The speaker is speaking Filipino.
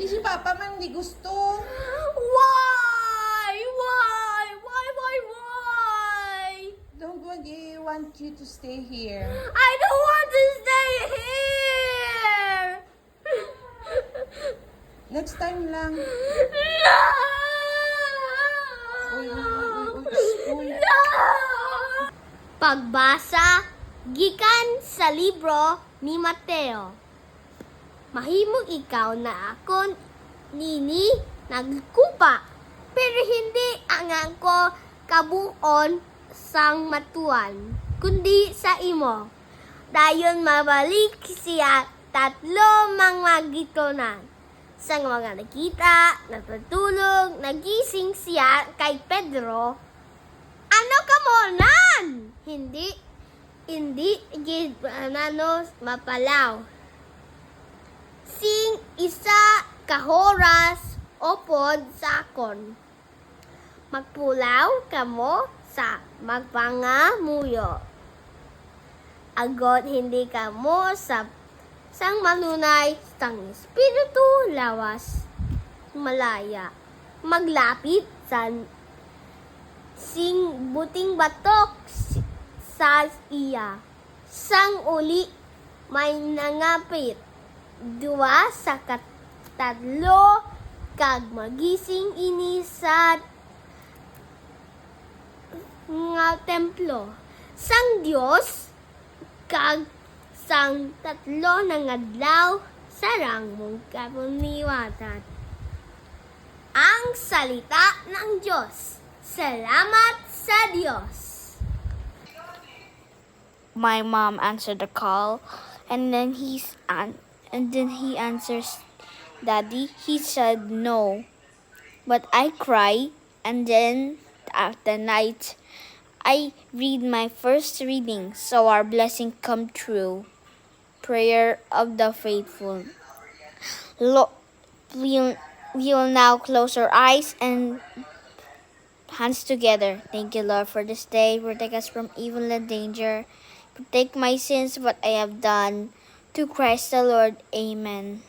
Si Papa man hindi gusto. Why? Why? Why? Why? Why? Don't want you to stay here. I don't want to stay here. Next time lang. No! School. No! Pagbasa gikan sa libro ni Mateo. Mahimong ikaw na akon nini nagkupa, pero hindi ang ako kabuon sang matuan, kundi sa imo. Dayon mabalik siya tatlo mga gitonan. Sang mga nakita, natutulog, nagising siya kay Pedro. Ano ka mo nan? Hindi gid mapalaw. Sing isa kahoras opod sa akon. Magpulaw kamo sa magpangamuyo. Agot hindi kamo sa sang manunay sang espiritu lawas malaya. Maglapit sa sing buting batok sa iya. Sang uli may nangapit. Dua sa tatlo kag magising ini sa nga templo. Sang Dios kag sang tatlo na ngadlaw sarang mong kapuniwatan. Ang salita ng Diyos. Salamat sa Diyos. My mom answered the call, and then he answers, "Daddy." He said no, but I cry, and then after night I read my first reading, so our blessing come true. Prayer of the faithful. We'll now close our eyes and hands together. Thank you, Lord, for this day. Protect us from evil and danger. Protect my sins, what I have done. To Christ the Lord. Amen.